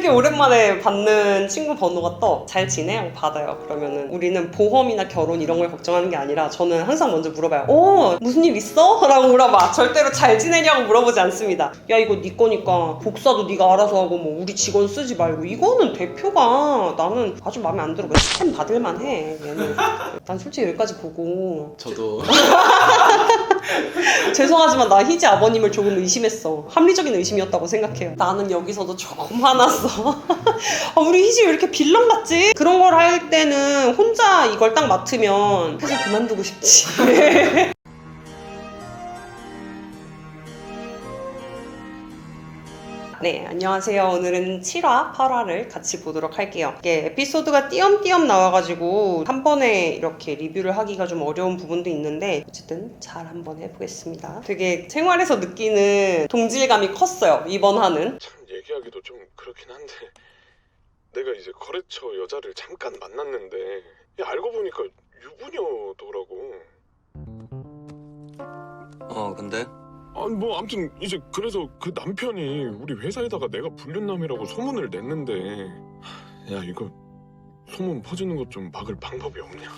되게 오랜만에 받는 친구 번호가 떠. 잘 지내? 하고 받아요. 그러면은 우리는 보험이나 결혼 이런 걸 걱정하는 게 아니라 저는 항상 먼저 물어봐요. 무슨 일 있어? 라고 물어봐. 절대로 잘 지내냐고 물어보지 않습니다. 야, 이거 네 거니까 복사도 네가 알아서 하고 뭐 우리 직원 쓰지 말고. 이거는 대표가 나는 아주 마음에 안 들어. 스팸 받을만 해. 얘는. 난 솔직히 여기까지 보고 저도 죄송하지만 나 희지 아버님을 조금 의심했어. 합리적인 의심이었다고 생각해요. 나는 여기서도 조금 화났어. 우리 희지 왜 이렇게 빌런 같지? 그런 걸 할 때는 혼자 이걸 딱 맡으면 회사 그만두고 싶지. 네, 안녕하세요. 오늘은 7화, 8화를 같이 보도록 할게요. 이게 에피소드가 띄엄띄엄 나와가지고 한 번에 이렇게 리뷰를 하기가 좀 어려운 부분도 있는데 어쨌든 잘 한번 해보겠습니다. 되게 생활에서 느끼는 동질감이 컸어요, 이번 화는. 참 얘기하기도 좀 그렇긴 한데 내가 이제 거래처 여자를 잠깐 만났는데 알고 보니까 유부녀더라고. 근데? 아니 뭐 아무튼 이제 그래서 그 남편이 우리 회사에다가 내가 불륜남이라고 소문을 냈는데 야 이거 소문 퍼지는 것 좀 막을 방법이 없냐?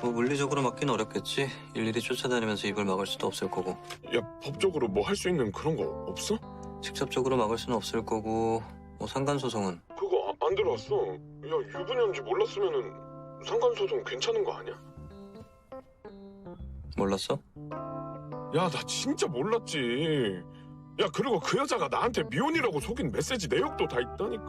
뭐 물리적으로 막긴 어렵겠지. 일일이 쫓아다니면서 입을 막을 수도 없을 거고. 야 법적으로 뭐 할 수 있는 그런 거 없어? 직접적으로 막을 수는 없을 거고. 뭐 상간소송은? 그거 안 들어왔어. 야 유부녀인지 몰랐으면은 상간소송 괜찮은 거 아니야? 몰랐어? 야 나 진짜 몰랐지. 야 그리고 그 여자가 나한테 미혼이라고 속인 메시지 내역도 다 있다니까.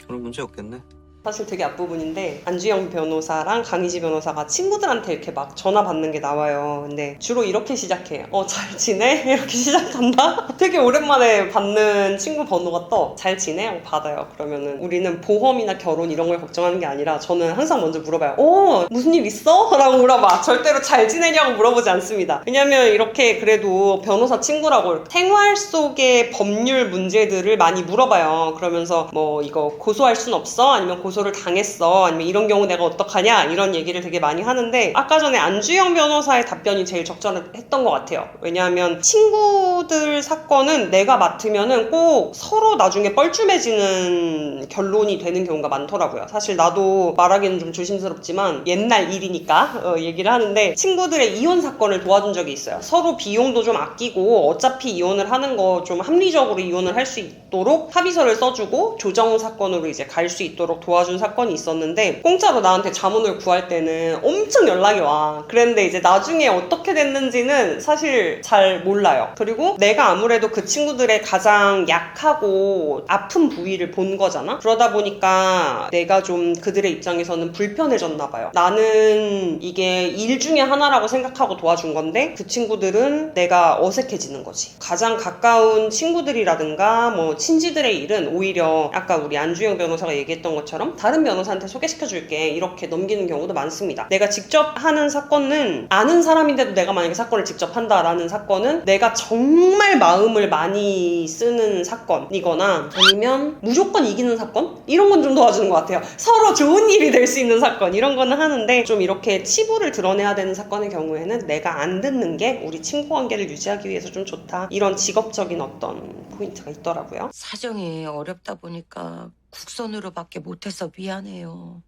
그럼 문제 없겠네. 사실 되게 앞부분인데 안주영 변호사랑 강희지 변호사가 친구들한테 이렇게 막 전화 받는 게 나와요. 근데 주로 이렇게 시작해. 잘 지내? 이렇게 시작한다? 되게 오랜만에 받는 친구 번호가 떠. 잘 지내? 하고 받아요. 그러면은 우리는 보험이나 결혼 이런 걸 걱정하는 게 아니라 저는 항상 먼저 물어봐요. 무슨 일 있어? 라고 물어봐. 절대로 잘 지내냐고 물어보지 않습니다. 왜냐면 이렇게 그래도 변호사 친구라고 생활 속의 법률 문제들을 많이 물어봐요. 그러면서 뭐 이거 고소할 순 없어? 아니면 고소를 당했어? 아니면 이런 경우 내가 어떡하냐? 이런 얘기를 되게 많이 하는데 아까 전에 안주영 변호사의 답변이 제일 적절했던 것 같아요. 왜냐하면 친구들 사건은 내가 맡으면은 꼭 서로 나중에 뻘쭘해지는 결론이 되는 경우가 많더라고요. 사실 나도 말하기는 좀 조심스럽지만 옛날 일이니까 얘기를 하는데 친구들의 이혼 사건을 도와준 적이 있어요. 서로 비용도 좀 아끼고 어차피 이혼을 하는 거 좀 합리적으로 이혼을 할 수 있도록 합의서를 써주고 조정 사건으로 이제 갈 수 있도록 도와준 사건이 있었는데 공짜로 나한테 자문을 구할 때는 엄청 연락이 와. 그랬는데 이제 나중에 어떻게 됐는지는 사실 잘 몰라요. 그리고 내가 아무래도 그 친구들의 가장 약하고 아픈 부위를 본 거잖아. 그러다 보니까 내가 좀 그들의 입장에서는 불편해졌나 봐요. 나는 이게 일 중에 하나라고 생각하고 도와준 건데 그 친구들은 내가 어색해지는 거지. 가장 가까운 친구들이라든가 뭐 친지들의 일은 오히려 아까 우리 안주영 변호사가 얘기했던 것처럼 다른 변호사한테 소개시켜줄게 이렇게 넘기는 경우도 많습니다. 내가 직접 하는 사건은 아는 사람인데도 내가 만약에 사건을 직접 한다라는 사건은 내가 정말 마음을 많이 쓰는 사건이거나 아니면 무조건 이기는 사건? 이런 건 좀 도와주는 것 같아요. 서로 좋은 일이 될 수 있는 사건 이런 거는 하는데 좀 이렇게 치부를 드러내야 되는 사건의 경우에는 내가 안 듣는 게 우리 친구 관계를 유지하기 위해서 좀 좋다. 이런 직업적인 어떤 포인트가 있더라고요. 사정이 어렵다 보니까 국선으로밖에 못해서 미안해요.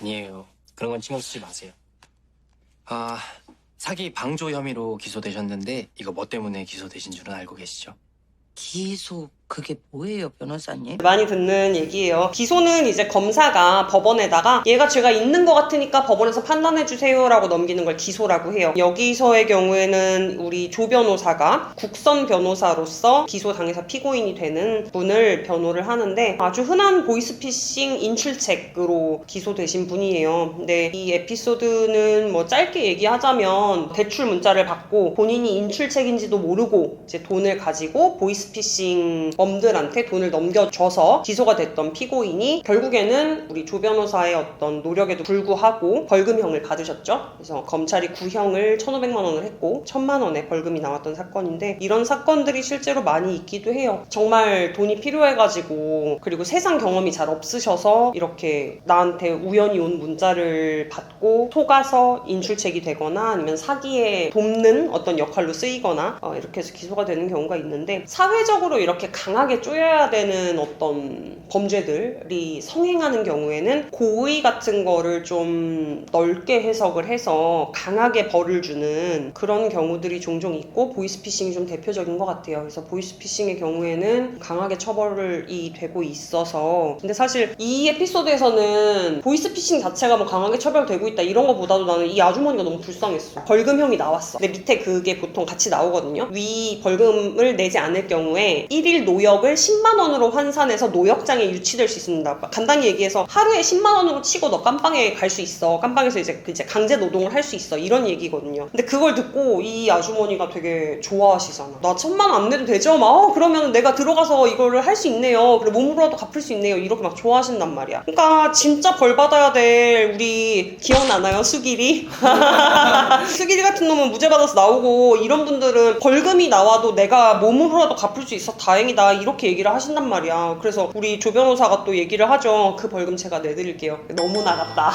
아니에요. 그런 건 신경 쓰지 마세요. 사기 방조 혐의로 기소되셨는데 이거 뭐 때문에 기소되신 줄은 알고 계시죠? 기소 그게 뭐예요, 변호사님? 많이 듣는 얘기예요. 기소는 이제 검사가 법원에다가 얘가 죄가 있는 것 같으니까 법원에서 판단해주세요 라고 넘기는 걸 기소라고 해요. 여기서의 경우에는 우리 조 변호사가 국선 변호사로서 기소당해서 피고인이 되는 분을 변호를 하는데 아주 흔한 보이스피싱 인출책으로 기소되신 분이에요. 근데 이 에피소드는 뭐 짧게 얘기하자면 대출 문자를 받고 본인이 인출책인지도 모르고 이제 돈을 가지고 보이스피싱 범들한테 돈을 넘겨줘서 기소가 됐던 피고인이 결국에는 우리 조 변호사의 어떤 노력에도 불구하고 벌금형을 받으셨죠. 그래서 검찰이 구형을 1,500만 원을 했고 1,000만 원의 벌금이 나왔던 사건인데 이런 사건들이 실제로 많이 있기도 해요. 정말 돈이 필요해가지고 그리고 세상 경험이 잘 없으셔서 이렇게 나한테 우연히 온 문자를 받고 속아서 인출책이 되거나 아니면 사기에 돕는 어떤 역할로 쓰이거나 이렇게 해서 기소가 되는 경우가 있는데 사회적으로 이렇게 강하게 쪼여야 되는 어떤 범죄들이 성행하는 경우에는 고의 같은 거를 좀 넓게 해석을 해서 강하게 벌을 주는 그런 경우들이 종종 있고 보이스피싱이 좀 대표적인 것 같아요. 그래서 보이스피싱의 경우에는 강하게 처벌이 되고 있어서 근데 사실 이 에피소드에서는 보이스피싱 자체가 뭐 강하게 처벌되고 있다 이런 거보다도 나는 이 아주머니가 너무 불쌍했어. 벌금형이 나왔어. 근데 밑에 그게 보통 같이 나오거든요. 위 벌금을 내지 않을 경우에 1일 노역을 10만 원으로 환산해서 노역장에 유치될 수 있습니다. 간단히 얘기해서 하루에 10만 원으로 치고 너 깜빵에 갈 수 있어. 깜빵에서 이제 강제 노동을 할 수 있어. 이런 얘기거든요. 근데 그걸 듣고 이 아주머니가 되게 좋아하시잖아. 나 1,000만 원 안 내도 되죠? 막 그러면 내가 들어가서 이거를 할 수 있네요. 그리고 몸으로라도 갚을 수 있네요. 이렇게 막 좋아하신단 말이야. 그러니까 진짜 벌 받아야 될 우리 기억나나요? 수길이? 수길이 같은 놈은 무죄 받아서 나오고 이런 분들은 벌금이 나와도 내가 몸으로라도 갚을 수 있어 다행이다 이렇게 얘기를 하신단 말이야. 그래서 우리 조 변호사가 또 얘기를 하죠. 그 벌금 제가 내드릴게요. 너무 나갔다.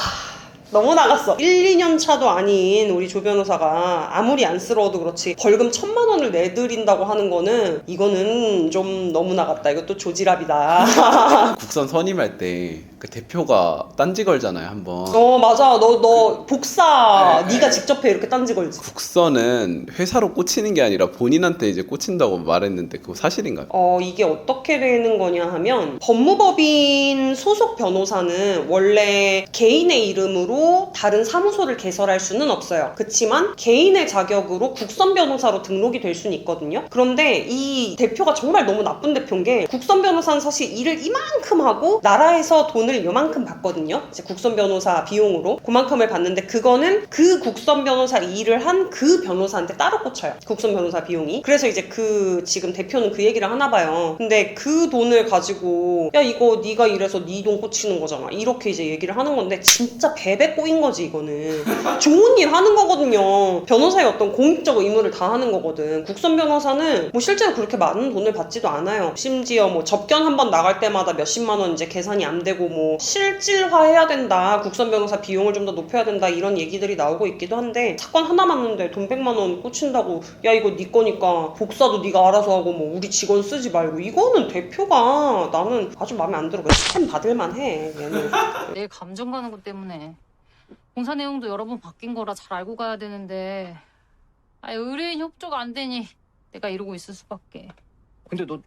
너무 나갔어. 1, 2년 차도 아닌 우리 조 변호사가 아무리 안쓰러워도 그렇지 벌금 1,000만 원을 내드린다고 하는 거는 이거는 좀 너무 나갔다. 이것도 조지랖이다. 국선 선임할 때 그 대표가 딴지 걸잖아요, 한번. 맞아. 너 복사 네. 네가 직접 해 이렇게 딴지 걸지. 국선은 회사로 꽂히는 게 아니라 본인한테 이제 꽂힌다고 말했는데 그거 사실인가요? 이게 어떻게 되는 거냐 하면 법무법인 소속 변호사는 원래 개인의 이름으로 다른 사무소를 개설할 수는 없어요. 그치만 개인의 자격으로 국선 변호사로 등록이 될 수는 있거든요. 그런데 이 대표가 정말 너무 나쁜 대표인 게 국선 변호사는 사실 일을 이만큼 하고 나라에서 돈을 요만큼 받거든요. 이제 국선 변호사 비용으로 그만큼을 받는데 그거는 그 국선 변호사 일을 한 그 변호사한테 따로 꽂혀요. 국선 변호사 비용이. 그래서 이제 그 지금 대표는 그 얘기를 하나 봐요. 근데 그 돈을 가지고 야 이거 네가 이래서 네 돈 꽂히는 거잖아. 이렇게 이제 얘기를 하는 건데 진짜 베베 꼬인 거지 이거는. 좋은 일 하는 거거든요. 변호사의 어떤 공익적 의무를 다하는 거거든. 국선 변호사는 뭐 실제로 그렇게 많은 돈을 받지도 않아요. 심지어 뭐 접견 한 번 나갈 때마다 몇십만 원 이제 계산이 안 되고 뭐 실질화해야 된다. 국선 변호사 비용을 좀 더 높여야 된다. 이런 얘기들이 나오고 있기도 한데 사건 하나 맞는데 돈 100만 원 꽂힌다고 야 이거 네 거니까 복사도 네가 알아서 하고 뭐 우리 직원 쓰지 말고 이거는 대표가 나는 아주 마음에 안 들어. 스팸 받을만 해 얘는. 내 감정 가는 것 때문에 공사 내용도 여러 번 바뀐 거라 잘 알고 가야 되는데 의뢰인 협조가 안 되니 내가 이러고 있을 수밖에. 근데 너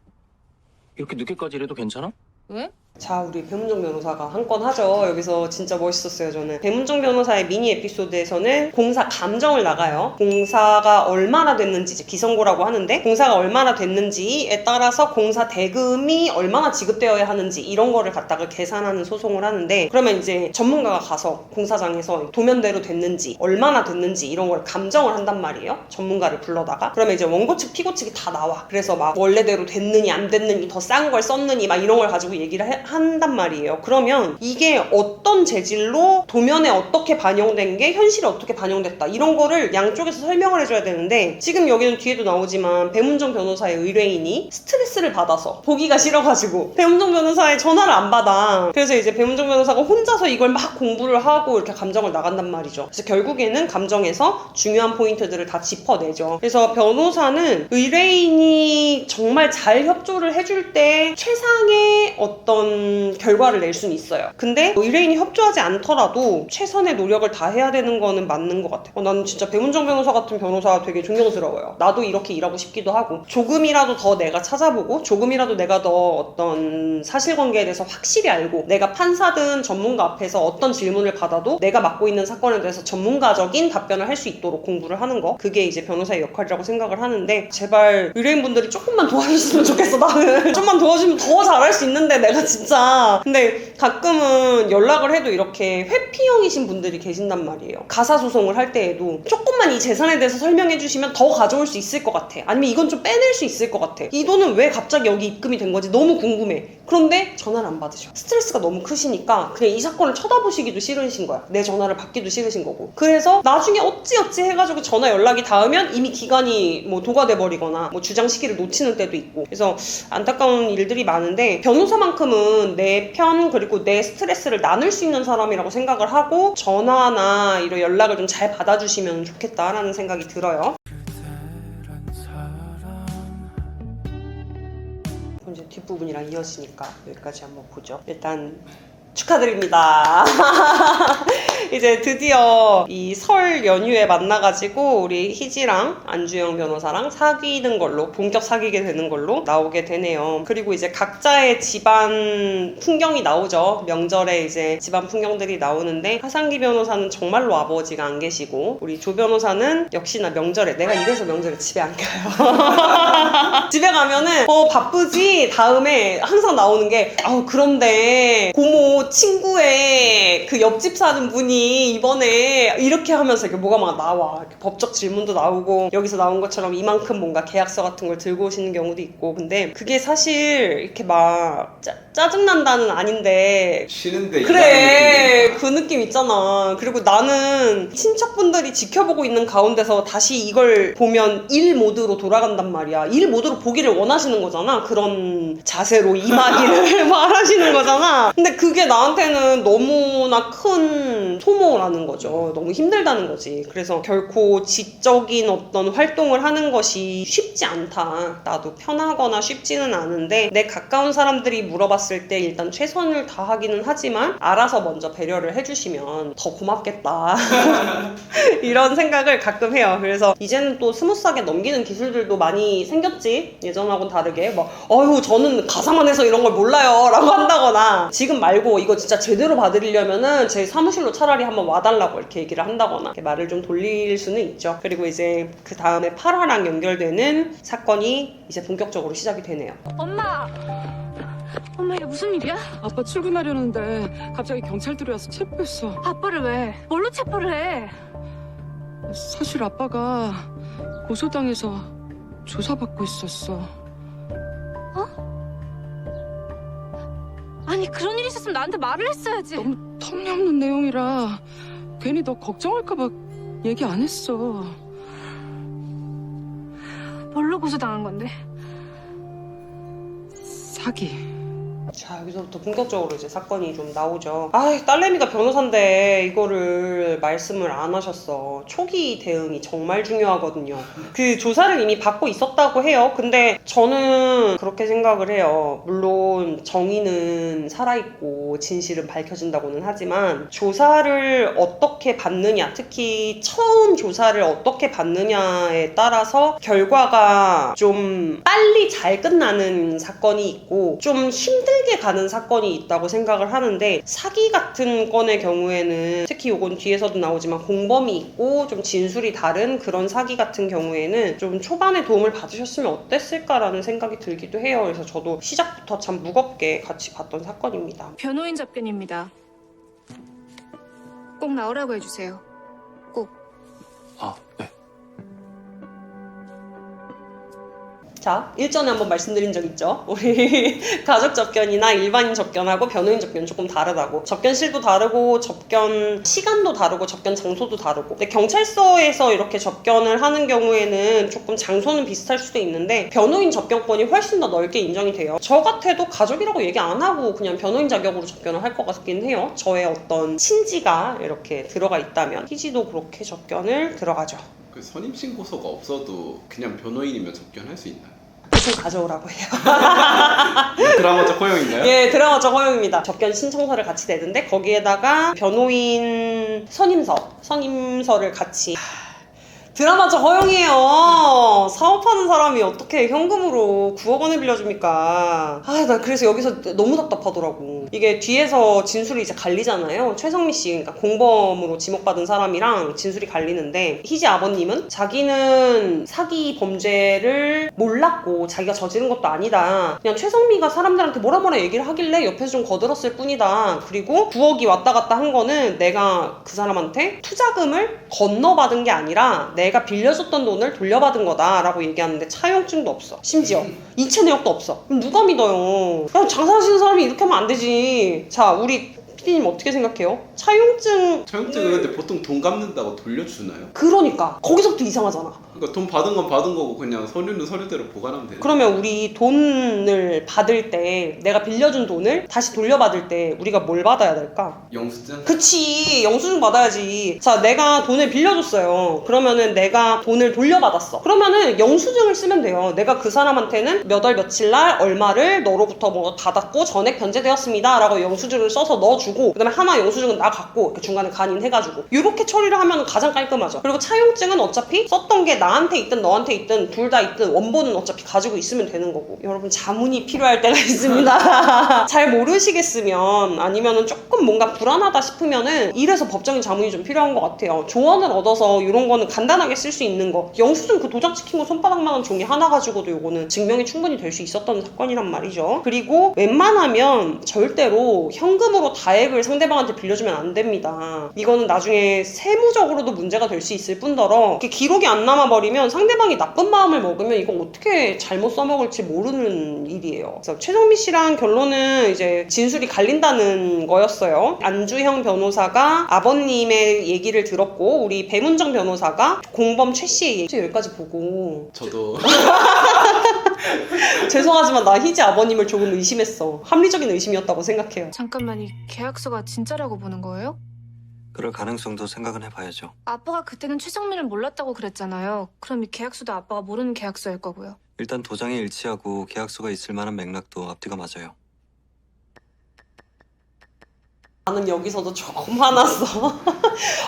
이렇게 늦게까지 일해도 괜찮아? 왜? 자, 우리 배문정 변호사가 한 건 하죠. 여기서 진짜 멋있었어요, 저는. 배문정 변호사의 미니 에피소드에서는 공사 감정을 나가요. 공사가 얼마나 됐는지, 이제 기성고라고 하는데, 공사가 얼마나 됐는지에 따라서 공사 대금이 얼마나 지급되어야 하는지, 이런 거를 갖다가 계산하는 소송을 하는데, 그러면 이제 전문가가 가서 공사장에서 도면대로 됐는지, 얼마나 됐는지, 이런 걸 감정을 한단 말이에요. 전문가를 불러다가. 그러면 이제 원고 측, 피고 측이 다 나와. 그래서 막 원래대로 됐느니, 안 됐느니, 더 싼 걸 썼느니, 막 이런 걸 가지고 얘기를 한단 말이에요. 그러면 이게 어떤 재질로 도면에 어떻게 반영된 게 현실에 어떻게 반영됐다 이런 거를 양쪽에서 설명을 해줘야 되는데 지금 여기는 뒤에도 나오지만 배문정 변호사의 의뢰인이 스트레스를 받아서 보기가 싫어가지고 배문정 변호사의 전화를 안 받아. 그래서 이제 배문정 변호사가 혼자서 이걸 막 공부를 하고 이렇게 감정을 나간단 말이죠. 그래서 결국에는 감정에서 중요한 포인트들을 다 짚어내죠. 그래서 변호사는 의뢰인이 정말 잘 협조를 해줄 때 최상의 어떤 결과를 낼 수는 있어요. 근데 의뢰인이 협조하지 않더라도 최선의 노력을 다해야 되는 거는 맞는 것 같아요. 나는 진짜 배문정 변호사 같은 변호사가 되게 존경스러워요. 나도 이렇게 일하고 싶기도 하고 조금이라도 더 내가 찾아보고 조금이라도 내가 더 어떤 사실관계에 대해서 확실히 알고 내가 판사든 전문가 앞에서 어떤 질문을 받아도 내가 맡고 있는 사건에 대해서 전문가적인 답변을 할 수 있도록 공부를 하는 거 그게 이제 변호사의 역할이라고 생각을 하는데 제발 의뢰인분들이 조금만 도와줬으면 좋겠어. 나는 좀만 도와주면 더 잘할 수 있는데 내가 진짜. 근데 가끔은 연락을 해도 이렇게 회피형이신 분들이 계신단 말이에요. 가사소송을 할 때에도 조금만 이 재산에 대해서 설명해 주시면 더 가져올 수 있을 것 같아. 아니면 이건 좀 빼낼 수 있을 것 같아. 이 돈은 왜 갑자기 여기 입금이 된 거지? 너무 궁금해. 그런데 전화를 안 받으셔. 스트레스가 너무 크시니까 그냥 이 사건을 쳐다보시기도 싫으신 거야. 내 전화를 받기도 싫으신 거고. 그래서 나중에 어찌어찌 해가지고 전화 연락이 닿으면 이미 기간이 뭐 도과돼 버리거나 뭐 주장 시기를 놓치는 때도 있고. 그래서 안타까운 일들이 많은데 변호사만큼은 내 편 그리고 내 스트레스를 나눌 수 있는 사람이라고 생각을 하고 전화나 이런 연락을 좀 잘 받아주시면 좋겠다라는 생각이 들어요. 이제 뒷부분이랑 이어지니까 여기까지 한번 보죠. 일단 축하드립니다. 이제 드디어 이 설 연휴에 만나가지고 우리 희지랑 안주영 변호사랑 사귀는 걸로, 본격 사귀게 되는 걸로 나오게 되네요. 그리고 이제 각자의 집안 풍경이 나오죠. 명절에 이제 집안 풍경들이 나오는데 하상기 변호사는 정말로 아버지가 안 계시고, 우리 조 변호사는 역시나 명절에, 내가 이래서 명절에 집에 안 가요. 집에 가면은 바쁘지? 다음에 항상 나오는 게 그런데 고모 친구의 그 옆집 사는 분이 이번에 이렇게 하면서 이렇게 뭐가 막 나와. 이렇게 법적 질문도 나오고, 여기서 나온 것처럼 이만큼 뭔가 계약서 같은 걸 들고 오시는 경우도 있고. 근데 그게 사실 이렇게 막 짜증난다는 아닌데, 쉬는데 그래, 그 느낌 있잖아. 그리고 나는 친척분들이 지켜보고 있는 가운데서 다시 이걸 보면 일 모드로 돌아간단 말이야. 일 모드로 보기를 원하시는 거잖아. 그런 자세로 임하기를 말하시는 거잖아. 근데 그게 나한테는 너무나 큰 소모라는 거죠. 너무 힘들다는 거지. 그래서 결코 지적인 어떤 활동을 하는 것이 쉽지 않다. 나도 편하거나 쉽지는 않은데, 내 가까운 사람들이 물어봤을 때 일단 최선을 다하기는 하지만 알아서 먼저 배려를 해주시면 더 고맙겠다. 이런 생각을 가끔 해요. 그래서 이제는 또 스무스하게 넘기는 기술들도 많이 생겼지. 예전하고는 다르게 저는 가사만 해서 이런 걸 몰라요 라고 한다거나, 지금 말고 이거 진짜 제대로 봐드리려면은 제 사무실로 차라리 한번 와달라고 이렇게 얘기를 한다거나, 이렇게 말을 좀 돌릴 수는 있죠. 그리고 이제 그 다음에 8화랑 연결되는 사건이 이제 본격적으로 시작이 되네요. 엄마 이게 무슨 일이야? 아빠 출근하려는데 갑자기 경찰들이 와서 체포했어. 아빠를 왜? 뭘로 체포를 해? 사실 아빠가 고소당해서 조사받고 있었어. 아니 그런 일이 있었으면 나한테 말을 했어야지. 너무 터무니없는 내용이라 괜히 너 걱정할까봐 얘기 안 했어. 뭘로 고소당한 건데? 사기. 자, 여기서부터 본격적으로 이제 사건이 좀 나오죠. 딸내미가 변호사인데 이거를 말씀을 안 하셨어. 초기 대응이 정말 중요하거든요. 그 조사를 이미 받고 있었다고 해요. 근데 저는 그렇게 생각을 해요. 물론 정의는 살아있고 진실은 밝혀진다고는 하지만, 조사를 어떻게 받느냐, 특히 처음 조사를 어떻게 받느냐에 따라서 결과가 좀 빨리 잘 끝나는 사건이 있고, 좀 힘들게 가는 사건이 있다고 생각을 하는데, 사기 같은 건의 경우에는, 특히 요건 뒤에서도 나오지만 공범이 있고 좀 진술이 다른 그런 사기 같은 경우에는 좀 초반에 도움을 받으셨으면 어땠을까라는 생각이 들기도 해요. 그래서 저도 시작부터 참 무겁게 같이 봤던 사건입니다. 변호인 접견입니다. 꼭 나오라고 해주세요. 꼭. 네. 자, 일전에 한번 말씀드린 적 있죠? 우리 가족 접견이나 일반인 접견하고 변호인 접견 조금 다르다고. 접견실도 다르고, 접견 시간도 다르고, 접견 장소도 다르고. 근데 경찰서에서 이렇게 접견을 하는 경우에는 조금 장소는 비슷할 수도 있는데, 변호인 접견권이 훨씬 더 넓게 인정이 돼요. 저 같아도 가족이라고 얘기 안 하고 그냥 변호인 자격으로 접견을 할 것 같긴 해요. 저의 어떤 친지가 이렇게 들어가 있다면. 희지도 그렇게 접견을 들어가죠. 그 선임신고서가 없어도 그냥 변호인이면 접견할 수 있나요? 보통 가져오라고 해요. 드라마적 허용인가요? 예, 드라마적 허용입니다. 접견 신청서를 같이 내는데, 거기에다가 변호인 선임서를 같이. 드라마적 허용이에요. 사업하는 사람이 어떻게 현금으로 9억 원을 빌려줍니까? 나 그래서 여기서 너무 답답하더라고. 이게 뒤에서 진술이 이제 갈리잖아요. 최성미 씨, 그러니까 공범으로 지목받은 사람이랑 진술이 갈리는데, 희지 아버님은 자기는 사기 범죄를 몰랐고 자기가 저지른 것도 아니다. 그냥 최성미가 사람들한테 뭐라 얘기를 하길래 옆에서 좀 거들었을 뿐이다. 그리고 9억이 왔다 갔다 한 거는 내가 그 사람한테 투자금을 건너받은 게 아니라 내가 빌려줬던 돈을 돌려받은 거다라고 얘기하는데, 차용증도 없어. 심지어 이체 내역도 없어. 그럼 누가 믿어요? 그냥 장사하시는 사람이 이렇게 하면 안 되지. 자, 우리 PD님 어떻게 생각해요? 차용증 차용증은 근데 보통 돈 갚는다고 돌려주나요? 그러니까 거기서부터 이상하잖아. 그러니까 돈 받은 건 받은 거고 그냥 서류는 서류대로 보관하면 되는. 그러면 우리 돈을 받을 때 내가 빌려준 돈을 다시 돌려받을 때 우리가 뭘 받아야 될까? 영수증? 그치, 영수증 받아야지. 자, 내가 돈을 빌려줬어요. 그러면은 내가 돈을 돌려받았어. 그러면은 영수증을 쓰면 돼요. 내가 그 사람한테는 몇 월 며칠 날 얼마를 너로부터 뭐 받았고 전액 변제되었습니다 라고 영수증을 써서 넣어주고, 그 다음에 하나 영수증은 나 갖고 이렇게 중간에 간인해가지고 이렇게 처리를 하면 가장 깔끔하죠. 그리고 차용증은 어차피 썼던 게 나한테 있든 너한테 있든 둘 다 있든 원본은 어차피 가지고 있으면 되는 거고. 여러분, 자문이 필요할 때가 있습니다. 잘 모르시겠으면 아니면은 조금 뭔가 불안하다 싶으면은 이래서 법적인 자문이 좀 필요한 것 같아요. 조언을 얻어서 이런 거는 간단하게 쓸 수 있는 거, 영수증 그 도장 찍힌 거 손바닥만한 종이 하나 가지고도 요거는 증명이 충분히 될 수 있었던 사건이란 말이죠. 그리고 웬만하면 절대로 현금으로 다액을 상대방한테 빌려주면 안 됩니다. 이거는 나중에 세무적으로도 문제가 될 수 있을 뿐더러 이렇게 기록이 안 남아버리면 상대방이 나쁜 마음을 먹으면 이거 어떻게 잘못 써먹을지 모르는 일이에요. 그래서 최정미 씨랑 결론은 이제 진술이 갈린다는 거였어요. 안주형 변호사가 아버님의 얘기를 들었고, 우리 배문정 변호사가 공범 최 씨의 얘기. 여기까지 보고 저도 죄송하지만 나 희지 아버님을 조금 의심했어. 합리적인 의심이었다고 생각해요. 잠깐만, 이 계약서가 진짜라고 보는 거예요? 그럴 가능성도 생각은 해봐야죠. 아빠가 그때는 최정민을 몰랐다고 그랬잖아요. 그럼 이 계약서도 아빠가 모르는 계약서일 거고요. 일단 도장에 일치하고 계약서가 있을 만한 맥락도 앞뒤가 맞아요. 나는 여기서도 조금 화났어.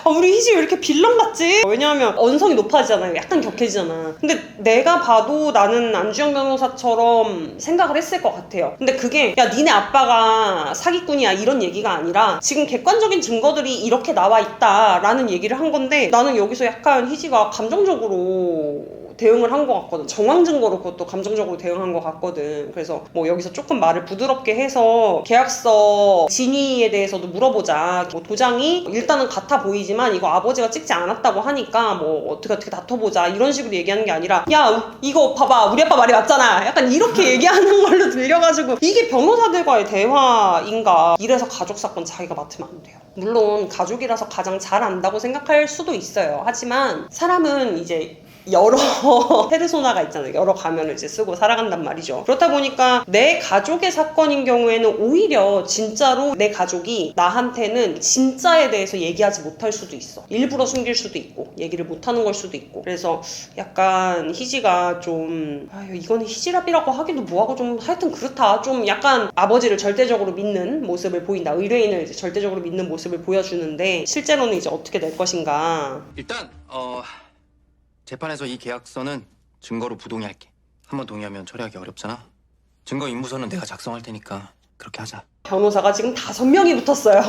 우리 희지 왜 이렇게 빌런 같지? 왜냐하면 언성이 높아지잖아요. 약간 격해지잖아. 근데 내가 봐도 나는 안주영 변호사처럼 생각을 했을 것 같아요. 근데 그게 야 니네 아빠가 사기꾼이야 이런 얘기가 아니라 지금 객관적인 증거들이 이렇게 나와 있다라는 얘기를 한 건데, 나는 여기서 약간 희지가 감정적으로 대응을 한 것 같거든. 정황 증거로 그것도 감정적으로 대응한 것 같거든. 그래서 뭐 여기서 조금 말을 부드럽게 해서 계약서 진위에 대해서도 물어보자. 뭐 도장이 일단은 같아 보이지만 이거 아버지가 찍지 않았다고 하니까 뭐 어떻게 다퉈보자 이런 식으로 얘기하는 게 아니라, 야 이거 봐봐 우리 아빠 말이 맞잖아 약간 이렇게 얘기하는 걸로 들려가지고 이게 변호사들과의 대화인가. 이래서 가족 사건 자기가 맡으면 안 돼요. 물론 가족이라서 가장 잘 안다고 생각할 수도 있어요. 하지만 사람은 이제 여러 페르소나가 있잖아요. 여러 가면을 이제 쓰고 살아간단 말이죠. 그렇다 보니까 내 가족의 사건인 경우에는 오히려 진짜로 내 가족이 나한테는 진짜에 대해서 얘기하지 못할 수도 있어. 일부러 숨길 수도 있고 얘기를 못하는 걸 수도 있고. 그래서 약간 희지가 좀 이거는 희지랍이라고 하기도 뭐하고 좀 하여튼 그렇다. 좀 약간 아버지를 절대적으로 믿는 모습을 보인다. 의뢰인을 이제 절대적으로 믿는 모습을 보여주는데 실제로는 이제 어떻게 될 것인가. 일단 재판에서 이 계약서는 증거로 부동의할게. 한번 동의하면 처리하기 어렵잖아. 증거 인무서는 내가 작성할 테니까 그렇게 하자. 변호사가 지금 5명이 붙었어요.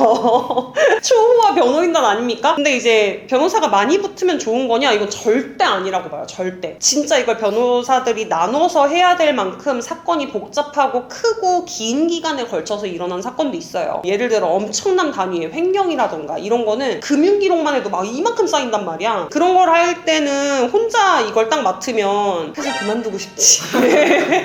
초호화 변호인단 아닙니까? 근데 이제 변호사가 많이 붙으면 좋은 거냐? 이건 절대 아니라고 봐요. 절대. 진짜 이걸 변호사들이 나눠서 해야 될 만큼 사건이 복잡하고 크고 긴 기간에 걸쳐서 일어난 사건도 있어요. 예를 들어 엄청난 단위의 횡령이라던가 이런 거는 금융기록만 해도 막 이만큼 쌓인단 말이야. 그런 걸 할 때는 혼자 이걸 딱 맡으면 회사 그만두고 싶지.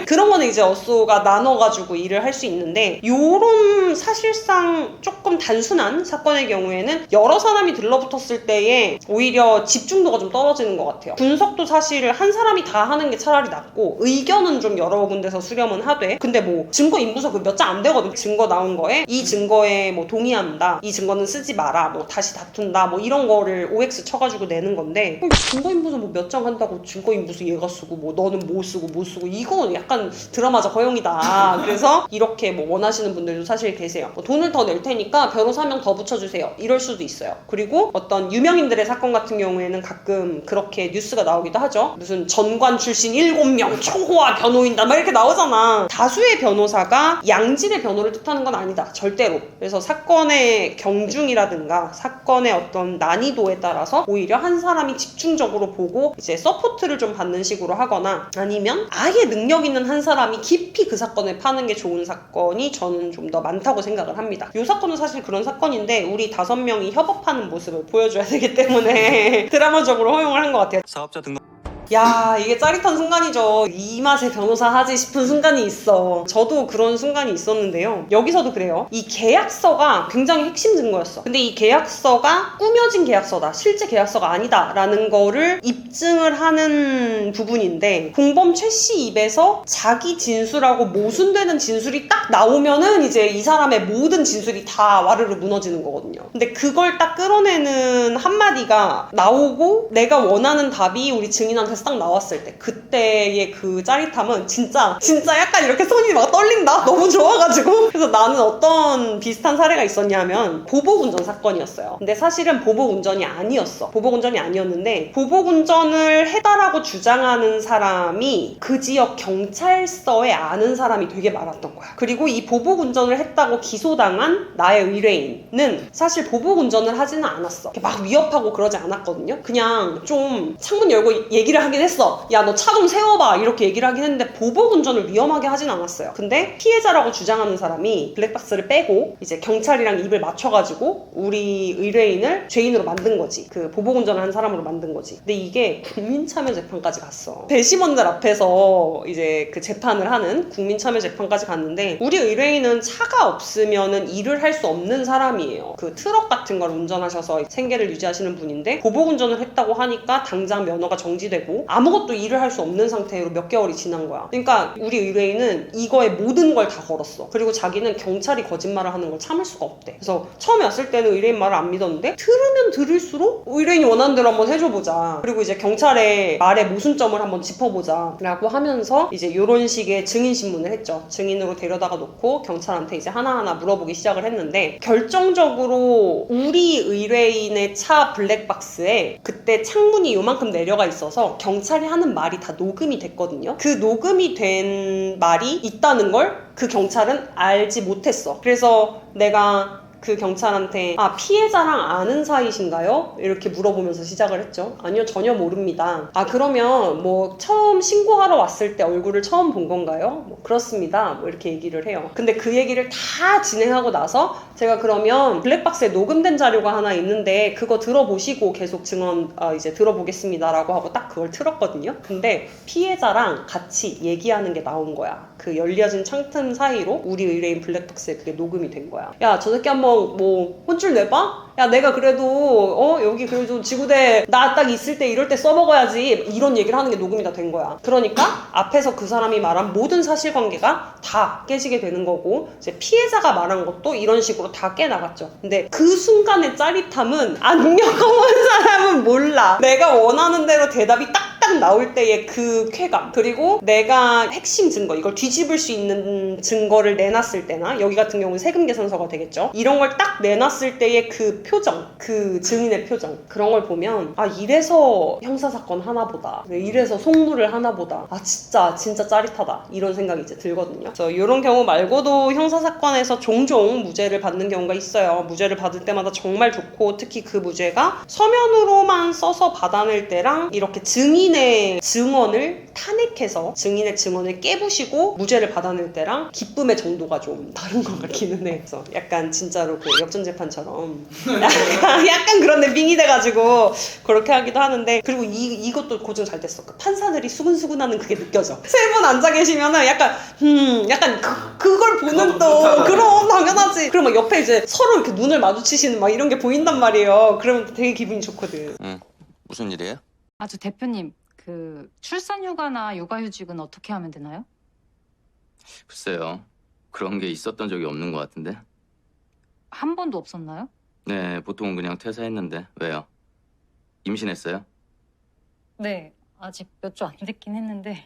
그런 거는 이제 어쏘가 나눠가지고 일을 할 수 있는데, 요런 사실상 조금 단순한 사건의 경우에는 여러 사람이 들러붙었을 때에 오히려 집중도가 좀 떨어지는 것 같아요. 분석도 사실 한 사람이 다 하는 게 차라리 낫고, 의견은 좀 여러 군데서 수렴은 하되, 근데 뭐 증거 인부서 그 몇 장 안 되거든. 증거 나온 거에 이 증거에 뭐 동의한다, 이 증거는 쓰지 마라, 뭐 다시 다툰다, 뭐 이런 거를 OX 쳐가지고 내는 건데, 증거 인부서 뭐 몇 장 한다고 증거 인부서 얘가 쓰고 뭐 너는 뭐 쓰고 이거 약간 드라마적 허용이다. 그래서 이렇게 뭐 원하시는 분들도 사실 계세요. 뭐 돈을 더 낼 테니까 변호사 한 명 더 붙여주세요. 이럴 수도 있어요. 그리고 어떤 유명인들의 사건 같은 경우에는 가끔 그렇게 뉴스가 나오기도 하죠. 무슨 전관 출신 7명 초호화 변호인단 막 이렇게 나오잖아. 다수의 변호사가 양질의 변호를 뜻하는 건 아니다. 절대로. 그래서 사건의 경중이라든가 사건의 어떤 난이도에 따라서 오히려 한 사람이 집중적으로 보고 이제 서포트를 좀 받는 식으로 하거나, 아니면 아예 능력 있는 한 사람이 깊이 그 사건을 파는 게 좋은 사건이 저는 좀 더 많다고 생각을 합니다. 이 사건은 사실 그런 사건인데 우리 5명이 협업하는 모습을 보여줘야 되기 때문에 드라마적으로 허용을 한 것 같아요. 사업자 등록 야, 이게 짜릿한 순간이죠. 이 맛에 변호사 하지 싶은 순간이 있어. 저도 그런 순간이 있었는데요. 여기서도 그래요. 이 계약서가 굉장히 핵심 증거였어. 근데 이 계약서가 꾸며진 계약서다, 실제 계약서가 아니다 라는 거를 입증을 하는 부분인데, 공범 최 씨 입에서 자기 진술하고 모순되는 진술이 딱 나오면은 이제 이 사람의 모든 진술이 다 와르르 무너지는 거거든요. 근데 그걸 딱 끌어내는 한마디가 나오고 내가 원하는 답이 우리 증인한테 딱 나왔을 때, 그때의 그 짜릿함은 진짜 약간 이렇게 손이 막 떨린다? 너무 좋아가지고. 그래서 나는 어떤 비슷한 사례가 있었냐면 보복운전 사건이었어요. 근데 사실은 보복운전이 아니었어. 보복운전이 아니었는데, 보복운전을 해다라고 주장하는 사람이 그 지역 경찰서에 아는 사람이 되게 많았던 거야. 그리고 이 보복운전을 했다고 기소당한 나의 의뢰인은 사실 보복운전을 하지는 않았어. 이렇게 막 위협하고 그러지 않았거든요. 그냥 좀 창문 열고 얘기를 하긴 했어. 야, 너 차 좀 세워봐, 이렇게 얘기를 하긴 했는데 보복운전을 위험하게 하진 않았어요. 근데 피해자라고 주장하는 사람이 블랙박스를 빼고 이제 경찰이랑 입을 맞춰가지고 우리 의뢰인을 죄인으로 만든 거지. 그 보복운전을 한 사람으로 만든 거지. 근데 이게 국민참여재판까지 갔어. 배심원들 앞에서 이제 그 재판을 하는 국민참여재판까지 갔는데, 우리 의뢰인은 차가 없으면은 일을 할 수 없는 사람이에요. 그 트럭 같은 걸 운전하셔서 생계를 유지하시는 분인데, 보복운전을 했다고 하니까 당장 면허가 정지되고 아무것도 일을 할 수 없는 상태로 몇 개월이 지난 거야. 그러니까 우리 의뢰인은 이거에 모든 걸 다 걸었어. 그리고 자기는 경찰이 거짓말을 하는 걸 참을 수가 없대. 그래서 처음에 왔을 때는 의뢰인 말을 안 믿었는데, 들으면 들을수록 의뢰인이 원하는 대로 한번 해줘보자, 그리고 이제 경찰의 말의 모순점을 한번 짚어보자 라고 하면서 이제 이런 식의 증인신문을 했죠. 증인으로 데려다가 놓고 경찰한테 이제 하나하나 물어보기 시작을 했는데, 결정적으로 우리 의뢰인의 차 블랙박스에 그때 창문이 요만큼 내려가 있어서 경찰이 하는 말이 다 녹음이 됐거든요. 그 녹음이 된 말이 있다는 걸 그 경찰은 알지 못했어. 그래서 내가 그 경찰한테 피해자랑 아는 사이신가요? 이렇게 물어보면서 시작을 했죠. 아니요, 전혀 모릅니다. 그러면 뭐 처음 신고하러 왔을 때 얼굴을 처음 본 건가요? 뭐 그렇습니다. 뭐 이렇게 얘기를 해요. 근데 그 얘기를 다 진행하고 나서 제가 그러면 블랙박스에 녹음된 자료가 하나 있는데 그거 들어보시고 계속 증언 이제 들어보겠습니다 라고 하고 딱 그걸 틀었거든요. 근데 피해자랑 같이 얘기하는 게 나온 거야. 그 열려진 창틈 사이로 우리 의뢰인 블랙박스에 그게 녹음이 된 거야. 야, 저 새끼 한번 뭐 혼쭐 내봐? 야, 내가 그래도 여기 그래도 지구대 나 딱 있을 때 이럴 때 써먹어야지, 이런 얘기를 하는 게 녹음이 다 된 거야. 그러니까 앞에서 그 사람이 말한 모든 사실관계가 다 깨지게 되는 거고, 이제 피해자가 말한 것도 이런 식으로 다 깨나갔죠. 근데 그 순간의 짜릿함은 안 겪어본 사람은 몰라. 내가 원하는 대로 대답이 딱 나올 때의 그 쾌감, 그리고 내가 핵심 증거, 이걸 뒤집을 수 있는 증거를 내놨을 때나, 여기 같은 경우는 세금 계산서가 되겠죠. 이런 걸 딱 내놨을 때의 그 표정, 그 증인의 표정, 그런 걸 보면 이래서 형사사건 하나보다, 이래서 속물을 하나보다 진짜 짜릿하다, 이런 생각이 이제 들거든요. 그래서 이런 경우 말고도 형사사건에서 종종 무죄를 받는 경우가 있어요. 무죄를 받을 때마다 정말 좋고, 특히 그 무죄가 서면으로만 써서 받아낼 때랑 이렇게 증인의 증언을 탄핵해서 증인의 증언을 깨부시고 무죄를 받아낼 때랑 기쁨의 정도가 좀 다른 것 같기는 해. 그래서 약간 진짜로 그 역전재판처럼 약간 그런데 빙이 돼가지고 그렇게 하기도 하는데, 그리고 이것도 고증 잘 됐어. 그 판사들이 수근수근하는 그게 느껴져. 세 분 앉아 계시면은 약간 그걸 보는 또 그럼 당연하지. 그럼 막 옆에 이제 서로 이렇게 눈을 마주치시는 막 이런 게 보인단 말이에요. 그러면 되게 기분이 좋거든. 응. 무슨 일이에요? 저 대표님, 그 출산휴가나 육아휴직은 어떻게 하면 되나요? 글쎄요. 그런 게 있었던 적이 없는 것 같은데. 한 번도 없었나요? 네, 보통은 그냥 퇴사했는데. 왜요? 임신했어요? 네, 아직 몇 주 안 됐긴 했는데.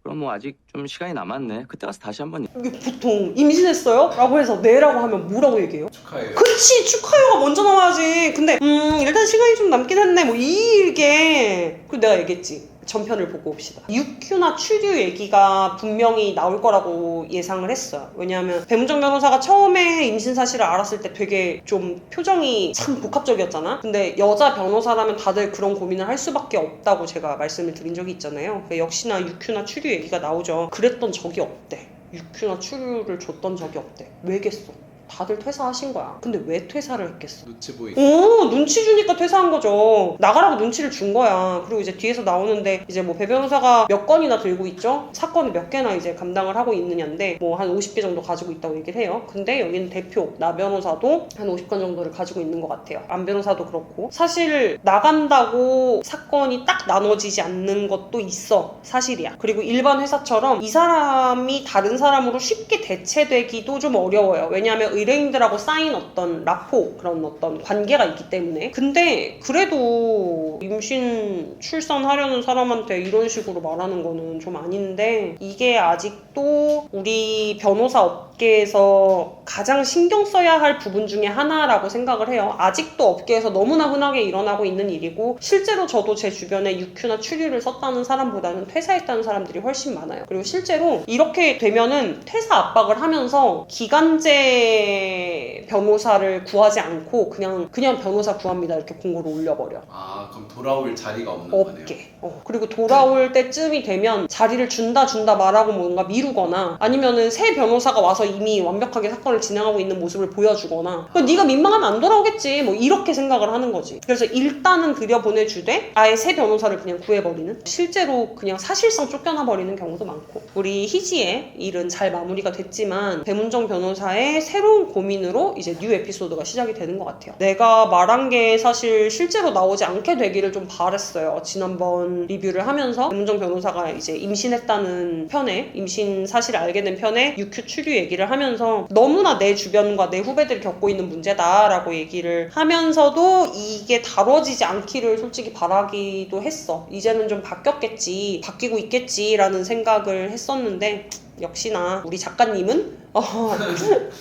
그럼 뭐 아직 좀 시간이 남았네. 그때 가서 다시 한번. 보통 임신했어요? 라고 해서 네라고 하면 뭐라고 얘기해요? 축하해요. 그치, 축하해요가 먼저 나와야지. 근데 일단 시간이 좀 남긴 했네, 뭐 이게. 그리고 내가 얘기했지, 전편을 보고 옵시다. 육휴나 출휴 얘기가 분명히 나올 거라고 예상을 했어요. 왜냐하면 배문정 변호사가 처음에 임신 사실을 알았을 때 되게 좀 표정이 참 복합적이었잖아. 근데 여자 변호사라면 다들 그런 고민을 할 수밖에 없다고 제가 말씀을 드린 적이 있잖아요. 역시나 육휴나 출휴 얘기가 나오죠. 그랬던 적이 없대. 육휴나 출휴를 줬던 적이 없대. 왜겠어? 다들 퇴사하신 거야. 근데 왜 퇴사를 했겠어? 눈치 보이. 눈치 주니까 퇴사한 거죠. 나가라고 눈치를 준 거야. 그리고 이제 뒤에서 나오는데 이제 뭐 배 변호사가 몇 건이나 들고 있죠? 사건을 몇 개나 이제 감당을 하고 있느냐인데 뭐 한 50개 정도 가지고 있다고 얘기를 해요. 근데 여기는 대표 나 변호사도 한 50건 정도를 가지고 있는 것 같아요. 안 변호사도 그렇고. 사실 나간다고 사건이 딱 나눠지지 않는 것도 있어. 사실이야. 그리고 일반 회사처럼 이 사람이 다른 사람으로 쉽게 대체되기도 좀 어려워요. 왜냐하면 의뢰인들하고 쌓인 어떤 라포, 그런 어떤 관계가 있기 때문에. 근데 그래도 임신 출산하려는 사람한테 이런 식으로 말하는 거는 좀 아닌데, 이게 아직도 우리 변호사 업계에서 가장 신경 써야 할 부분 중에 하나라고 생각을 해요. 아직도 업계에서 너무나 흔하게 일어나고 있는 일이고, 실제로 저도 제 주변에 육휴나 추류를 썼다는 사람보다는 퇴사했다는 사람들이 훨씬 많아요. 그리고 실제로 이렇게 되면은 퇴사 압박을 하면서 기간제 변호사를 구하지 않고 그냥 변호사 구합니다 이렇게 공고를 올려버려. 아, 그럼 돌아올 자리가 없는 거네요. 없게. 그리고 돌아올 때쯤이 되면 자리를 준다 말하고 뭔가 미루거나, 아니면은 새 변호사가 와서 이미 완벽하게 사건을 진행하고 있는 모습을 보여주거나, 네가 민망하면 안 돌아오겠지 뭐 이렇게 생각을 하는 거지. 그래서 일단은 들여보내주되 아예 새 변호사를 그냥 구해버리는, 실제로 그냥 사실상 쫓겨나버리는 경우도 많고. 우리 희지의 일은 잘 마무리가 됐지만 배문정 변호사의 새로운 고민으로 이제 뉴 에피소드가 시작이 되는 것 같아요. 내가 말한 게 사실 실제로 나오지 않게 되기를 좀 바랬어요. 지난번 리뷰를 하면서 배문정 변호사가 이제 임신했다는 편에, 임신 사실을 알게 된 편에 육휴 추류 얘기를 하면서 너무나 내 주변과 내 후배들이 겪고 있는 문제다라고 얘기를 하면서도 이게 다뤄지지 않기를 솔직히 바라기도 했어. 이제는 좀 바뀌었겠지, 바뀌고 있겠지라는 생각을 했었는데, 역시나 우리 작가님은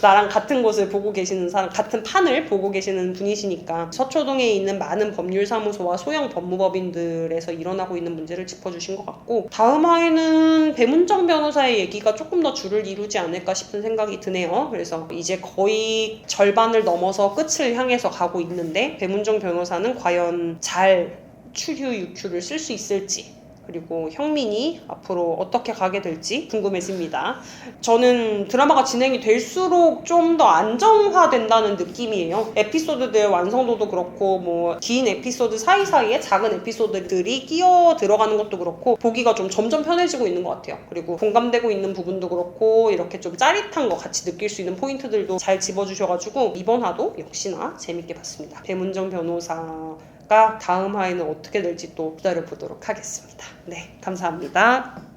나랑 같은 곳을 보고 계시는 사람, 같은 판을 보고 계시는 분이시니까 서초동에 있는 많은 법률사무소와 소형 법무법인들에서 일어나고 있는 문제를 짚어주신 것 같고, 다음 화에는 배문정 변호사의 얘기가 조금 더 줄을 이루지 않을까 싶은 생각이 드네요. 그래서 이제 거의 절반을 넘어서 끝을 향해서 가고 있는데, 배문정 변호사는 과연 잘 추류 육휴를 쓸 수 있을지, 그리고 형민이 앞으로 어떻게 가게 될지 궁금해집니다. 저는 드라마가 진행이 될수록 좀 더 안정화된다는 느낌이에요. 에피소드들 완성도도 그렇고, 뭐 긴 에피소드 사이사이에 작은 에피소드들이 끼어 들어가는 것도 그렇고, 보기가 좀 점점 편해지고 있는 것 같아요. 그리고 공감되고 있는 부분도 그렇고, 이렇게 좀 짜릿한 거 같이 느낄 수 있는 포인트들도 잘 집어주셔가지고 이번 화도 역시나 재밌게 봤습니다. 배문정 변호사가 다음 화에는 어떻게 될지 또 기다려보도록 하겠습니다. 네, 감사합니다.